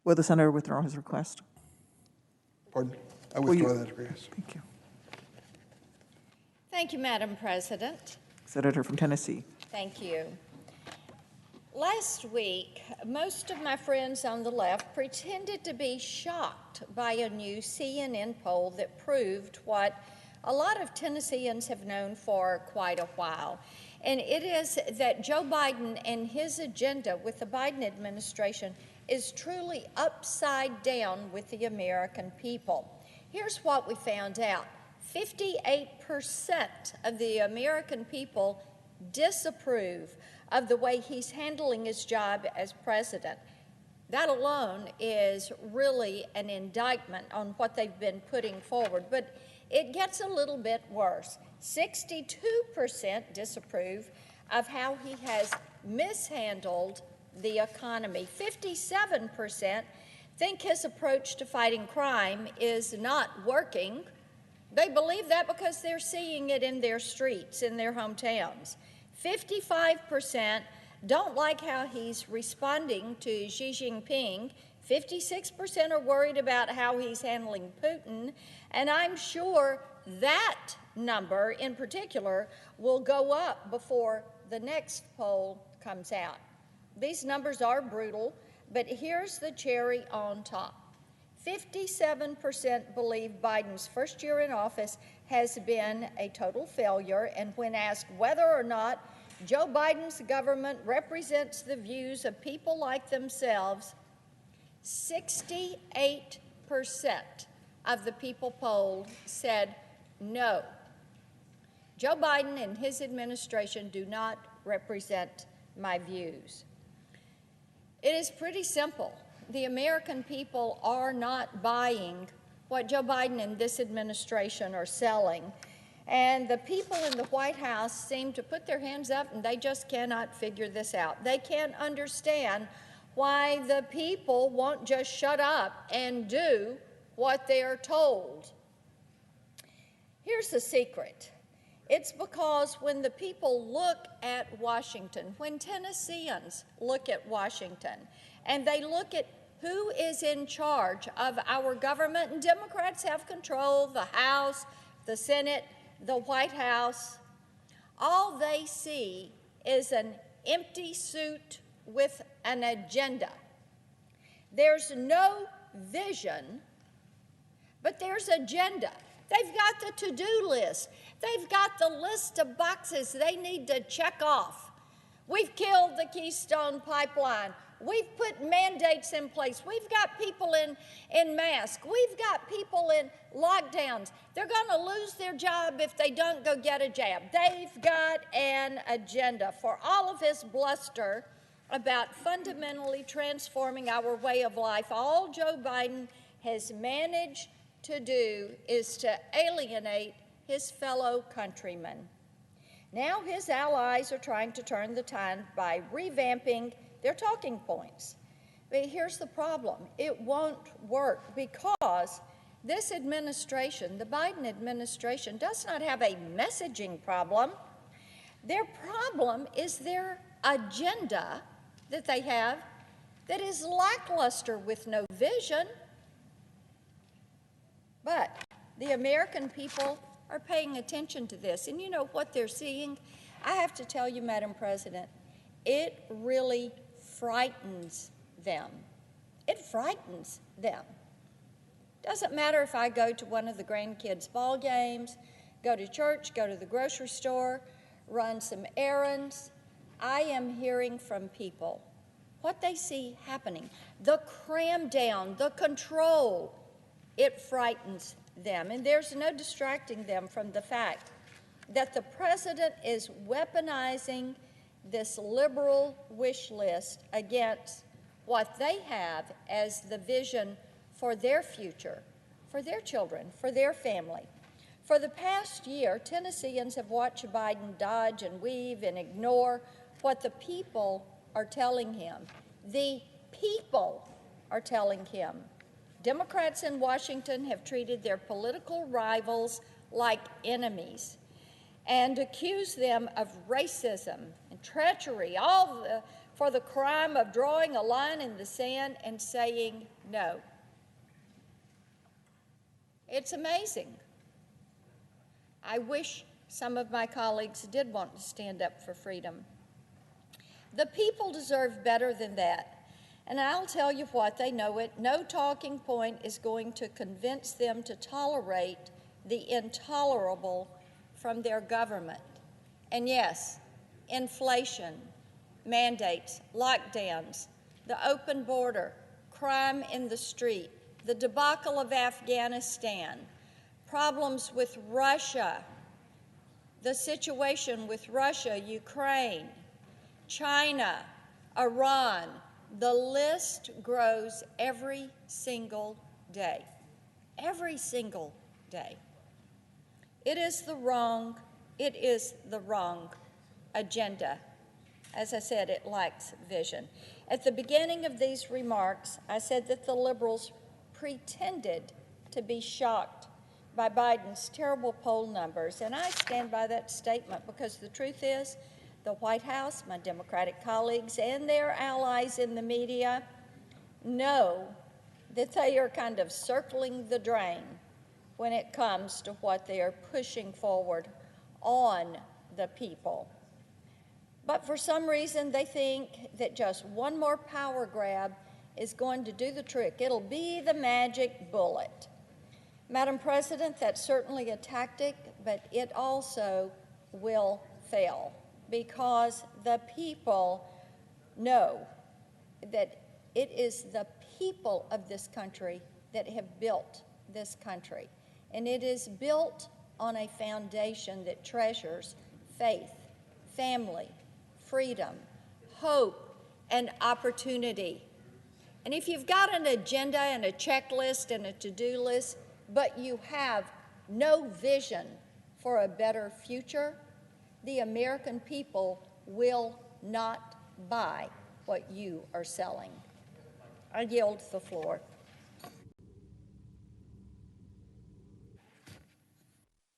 Will the senator withdraw his request? Pardon? I withdraw that request. Thank you. Thank you, Madam President. Senator from Tennessee. Thank you. Last week, most of my friends on the left pretended to be shocked by a new CNN poll that proved what a lot of Tennesseans have known for quite a while. And it is that Joe Biden and his agenda with the Biden administration is truly upside down with the American people. Here's what we found out. 58% of the American people disapprove of the way he's handling his job as president. That alone is really an indictment on what they've been putting forward. But it gets a little bit worse. 62% disapprove of how he has mishandled the economy. 57% think his approach to fighting crime is not working. They believe that because they're seeing it in their streets, in their hometowns. 55% don't like how he's responding to Xi Jinping. 56% are worried about how he's handling Putin. And I'm sure that number in particular will go up before the next poll comes out. These numbers are brutal, but here's the cherry on top. 57% believe Biden's first year in office has been a total failure, and when asked whether or not Joe Biden's government represents the views of people like themselves, 68% of the people polled said no. Joe Biden and his administration do not represent my views. It is pretty simple. The American people are not buying what Joe Biden and this administration are selling. And the people in the White House seem to put their hands up and they just cannot figure this out. They can't understand why the people won't just shut up and do what they are told. Here's the secret. It's because when the people look at Washington, when Tennesseans look at Washington, and they look at who is in charge of our government, and Democrats have control of the House, the Senate, the White House, all they see is an empty suit with an agenda. There's no vision, but there's agenda. They've got the to-do list. They've got the list of boxes they need to check off. We've killed the Keystone Pipeline. We've put mandates in place. We've got people in masks. We've got people in lockdowns. They're going to lose their job if they don't go get a jab. They've got an agenda. For all of his bluster about fundamentally transforming our way of life, all Joe Biden has managed to do is to alienate his fellow countrymen. Now his allies are trying to turn the tide by revamping their talking points. But here's the problem. It won't work because this administration, the Biden administration, does not have a messaging problem. Their problem is their agenda that they have that is lackluster with no vision. But the American people are paying attention to this. And you know what they're seeing? I have to tell you, Madam President, it really frightens them. It frightens them. Doesn't matter if I go to one of the grandkids' ball games, go to church, go to the grocery store, run some errands. I am hearing from people what they see happening. The cram down, the control, it frightens them. And there's no distracting them from the fact that the president is weaponizing this liberal wish list against what they have as the vision for their future, for their children, for their family. For the past year, Tennesseans have watched Biden dodge and weave and ignore what the people are telling him. The people are telling him. Democrats in Washington have treated their political rivals like enemies and accused them of racism and treachery, for the crime of drawing a line in the sand and saying no. It's amazing. I wish some of my colleagues did want to stand up for freedom. The people deserve better than that. And I'll tell you what, they know it. No talking point is going to convince them to tolerate the intolerable from their government. And yes, inflation, mandates, lockdowns, the open border, crime in the street, the debacle of Afghanistan, problems with Russia, the situation with Russia, Ukraine, China, Iran. The list grows every single day. Every single day. It is the wrong agenda. As I said, it lacks vision. At the beginning of these remarks, I said that the liberals pretended to be shocked by Biden's terrible poll numbers, and I stand by that statement because the truth is, the White House, my Democratic colleagues, and their allies in the media know that they are kind of circling the drain when it comes to what they are pushing forward on the people. But for some reason, they think that just one more power grab is going to do the trick. It'll be the magic bullet. Madam President, that's certainly a tactic, but it also will fail because the people know that it is the people of this country that have built this country. And it is built on a foundation that treasures faith, family, freedom, hope, and opportunity. And if you've got an agenda and a checklist and a to-do list, but you have no vision for a better future, the American people will not buy what you are selling. I yield the floor.